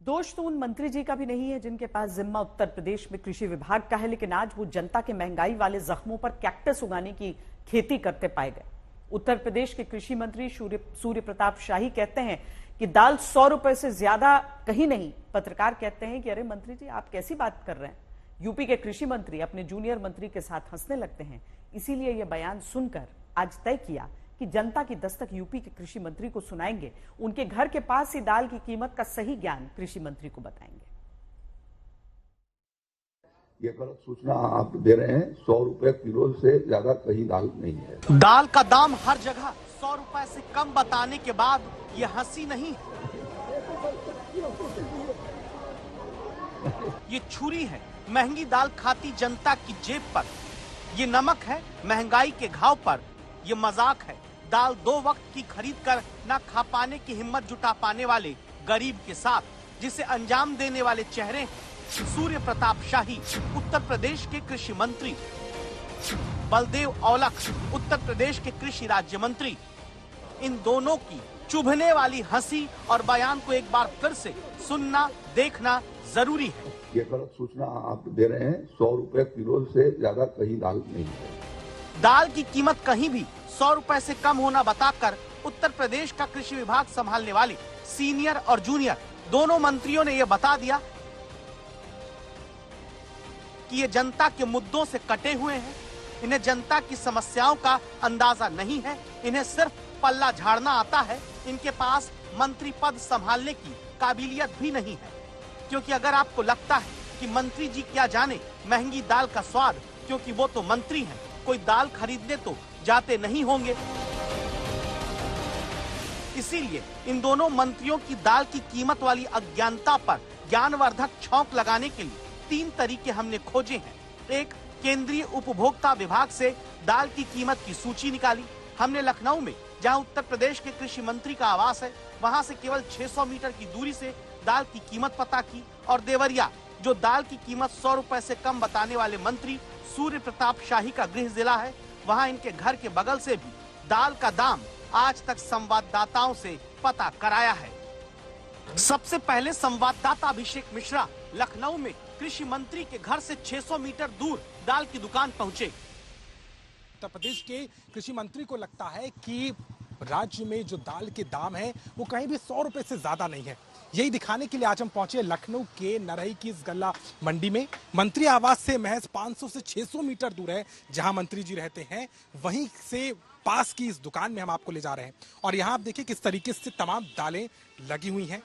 दोष तो उन मंत्री जी का भी नहीं है जिनके पास जिम्मा उत्तर प्रदेश में कृषि विभाग का है, लेकिन आज वो जनता के महंगाई वाले जख्मों पर कैक्टस उगाने की खेती करते पाए गए। उत्तर प्रदेश के कृषि मंत्री सूर्य प्रताप शाही कहते हैं कि दाल 100 रुपए से ज्यादा कहीं नहीं। पत्रकार कहते हैं कि अरे मंत्री जी आप कैसी बात कर रहे हैं। यूपी के कृषि मंत्री अपने जूनियर मंत्री के साथ हंसने लगते हैं। इसीलिए यह बयान सुनकर आज तय किया कि जनता की दस्तक यूपी के कृषि मंत्री को सुनाएंगे। उनके घर के पास ही दाल की कीमत का सही ज्ञान कृषि मंत्री को बताएंगे। ये गलत सूचना आप दे रहे हैं। 100 रुपए किलो से ज्यादा कहीं दाल नहीं है। दाल का दाम हर जगह 100 रुपए से कम बताने के बाद ये हंसी नहीं, ये छुरी है महंगी दाल खाती जनता की जेब पर। ये नमक है महंगाई के घाव पर। ये मजाक है दाल 2 वक्त की खरीद कर न खा पाने की हिम्मत जुटा पाने वाले गरीब के साथ, जिसे अंजाम देने वाले चेहरे सूर्य प्रताप शाही उत्तर प्रदेश के कृषि मंत्री, बलदेव औलख उत्तर प्रदेश के कृषि राज्य मंत्री। इन दोनों की चुभने वाली हंसी और बयान को एक बार फिर से सुनना देखना जरूरी है। ये गलत सूचना आप दे रहे हैं। 100 रुपए किलो से ज्यादा कहीं दाल नहीं है। दाल की कीमत कहीं भी 100 रुपए से कम होना बताकर उत्तर प्रदेश का कृषि विभाग संभालने वाले सीनियर और जूनियर दोनों मंत्रियों ने यह बता दिया कि ये जनता के मुद्दों से कटे हुए हैं। इन्हें जनता की समस्याओं का अंदाजा नहीं है। इन्हें सिर्फ पल्ला झाड़ना आता है। इनके पास मंत्री पद संभालने की काबिलियत भी नहीं है। क्योंकि अगर आपको लगता है कि मंत्री जी क्या जाने महंगी दाल का स्वाद, क्योंकि वो तो मंत्री हैं, कोई दाल खरीदने तो जाते नहीं होंगे। इसीलिए इन दोनों मंत्रियों की दाल की कीमत वाली अज्ञानता पर ज्ञानवर्धक छौंक लगाने के लिए 3 तरीके हमने खोजे हैं। एक, केंद्रीय उपभोक्ता विभाग से दाल की कीमत की सूची निकाली। हमने लखनऊ में, जहां उत्तर प्रदेश के कृषि मंत्री का आवास है, वहां से केवल 600 मीटर की दूरी से दाल की कीमत पता की। और देवरिया, जो दाल की कीमत 100 रुपए से कम बताने वाले मंत्री सूर्य प्रताप शाही का गृह जिला है, वहां इनके घर के बगल से भी दाल का दाम आज तक संवाददाताओं से पता कराया है। सबसे पहले संवाददाता अभिषेक मिश्रा लखनऊ में कृषि मंत्री के घर से 600 मीटर दूर दाल की दुकान पहुंचे। उत्तर प्रदेश के कृषि मंत्री को लगता है कि राज्य में जो दाल के दाम है वो कहीं भी 100 रुपए से ज्यादा नहीं है। यही दिखाने के लिए आज हम पहुंचे लखनऊ के नरही की इस गल्ला मंडी में। मंत्री आवास से महज 500 से 600 मीटर दूर है जहां मंत्री जी रहते हैं, वहीं से पास की इस दुकान में हम आपको ले जा रहे हैं। और यहाँ आप देखिए किस तरीके से तमाम दालें लगी हुई हैं।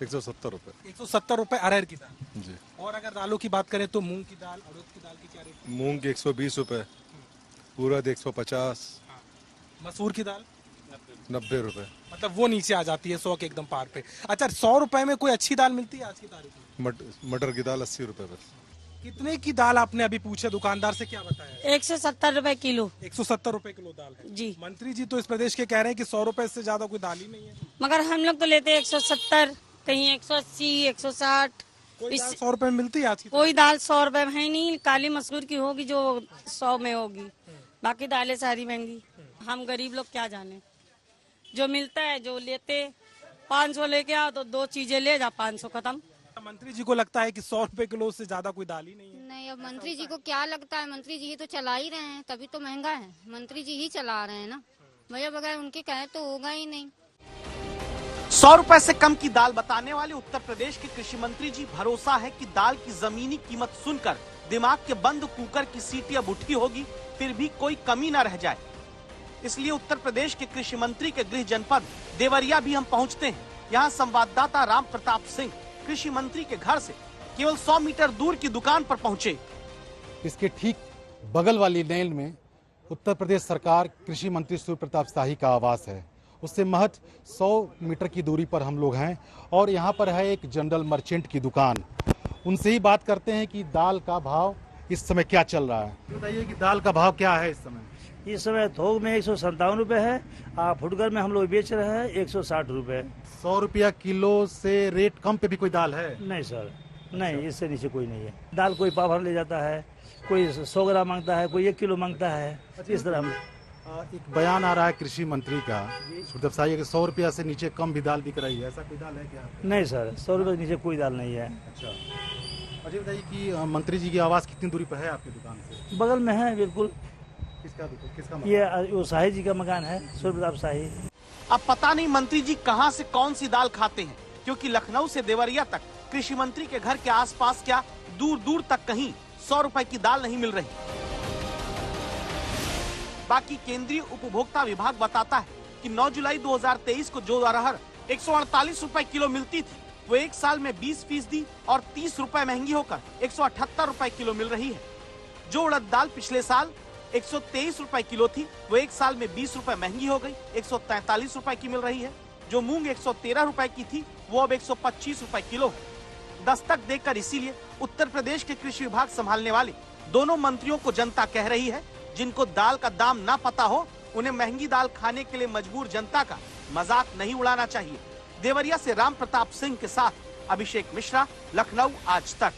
170 रुपए। 170 रुपए अरहर की दाल जी। और अगर दालों की बात करें तो मूंग की दाल, उड़द की दाल की क्या रेट? मूंग की 120 रुपए, उड़द 150, मसूर की दाल 90 रुपए। मतलब वो नीचे आ जाती है 100 के एकदम पार पे। अच्छा, 100 रुपए में कोई अच्छी दाल मिलती है आज की तारीख में? मटर की दाल 80 रुपए बस। कितने की दाल आपने अभी पूछे दुकानदार से, क्या बताया? 170 रुपए किलो। 170 रुपए किलो दाल है जी। मंत्री जी तो इस प्रदेश के कह रहे हैं कि 100 रुपए से ज्यादा कोई दाल ही नहीं है। मगर हम लोग तो लेते हैं 170, कहीं 180, 160। कोई दाल 100 रुपए में मिलती है आज की? कोई दाल 100 रुपए में है नहीं। काली मसूर की होगी जो 100 में होगी, बाकी दालें सारी महंगी। हम गरीब लोग क्या जाने। जो मिलता है जो लेते, 500 लेके आओ तो 2 चीजें ले जा, 500 खत्म। मंत्री जी को लगता है कि 100 रुपए किलो से ज्यादा कोई दाल ही नहीं है। नहीं, अब मंत्री जी को क्या लगता है? मंत्री जी ही तो चला ही रहे हैं, तभी तो महंगा है। मंत्री जी ही चला रहे हैं ना भैया, बगैर उनके कहे तो होगा ही नहीं। 100 रुपए से कम की दाल बताने वाले उत्तर प्रदेश के कृषि मंत्री जी भरोसा है कि दाल की जमीनी कीमत सुनकर दिमाग के बंद कुकर की सीटी अब उठी होगी, फिर भी कोई कमी न रह जाए। इसलिए उत्तर प्रदेश के कृषि मंत्री के गृह जनपद देवरिया भी हम पहुंचते हैं। यहाँ संवाददाता राम प्रताप सिंह कृषि मंत्री के घर से केवल 100 मीटर दूर की दुकान पर पहुंचे। इसके ठीक बगल वाली लेन में उत्तर प्रदेश सरकार कृषि मंत्री सूर्य प्रताप शाही का आवास है। उससे महज 100 मीटर की दूरी पर हम लोग हैं और यहाँ पर है एक जनरल मर्चेंट की दुकान। उनसे ही बात करते हैं कि दाल का भाव इस समय क्या चल रहा है। बताइए कि दाल का भाव क्या है इस समय? इस समय थोक में 157 रुपए है, फुटकर में हम लोग बेच रहे हैं 160 रुपए। 100 रुपया किलो से रेट कम पे भी कोई दाल है? नहीं सर, नहीं, इससे नीचे कोई नहीं है। दाल कोई पाव भर ले जाता है, कोई 100 ग्राम मांगता है, कोई 1 किलो मांगता है, इस तरह हम एक बयान आ रहा है कृषि मंत्री का सुप्रताप शाही कि 100 रुपया से नीचे कम भी दाल बिक रही है, ऐसा कोई दाल है क्या? नहीं सर, 100 रुपये से नीचे कोई दाल नहीं है। अच्छा, मुझे बताइए कि मंत्री जी की आवास कितनी दूरी पर है आपकी दुकान से? बगल में है बिल्कुल। किसका ये वो शाही जी का मकान है, सूर्यप्रताप शाही। अब पता नहीं मंत्री जी कहां से कौन सी दाल खाते हैं, क्योंकि लखनऊ से देवरिया तक कृषि मंत्री के घर के आसपास क्या दूर दूर तक कहीं 100 रुपए की दाल नहीं मिल रही। बाकी केंद्रीय उपभोक्ता विभाग बताता है कि 9 जुलाई 2023 को जो अरहर 148 रुपए किलो मिलती थी, वो एक साल में 20% और 30 रुपए महंगी होकर 178 रुपए किलो मिल रही है। जो उड़द दाल पिछले साल 123 रुपए किलो थी, वो एक साल में 20 रुपए महंगी हो गई, 143 रुपए की मिल रही है। जो मूंग 113 रुपए की थी, वो अब 125 रुपए किलो है। दस्तक देकर इसीलिए उत्तर प्रदेश के कृषि विभाग संभालने वाले दोनों मंत्रियों को जनता कह रही है, जिनको दाल का दाम ना पता हो, उन्हें महंगी दाल खाने के लिए मजबूर जनता का मजाक नहीं उड़ाना चाहिए। देवरिया से राम प्रताप सिंह के साथ अभिषेक मिश्रा, लखनऊ आज तक।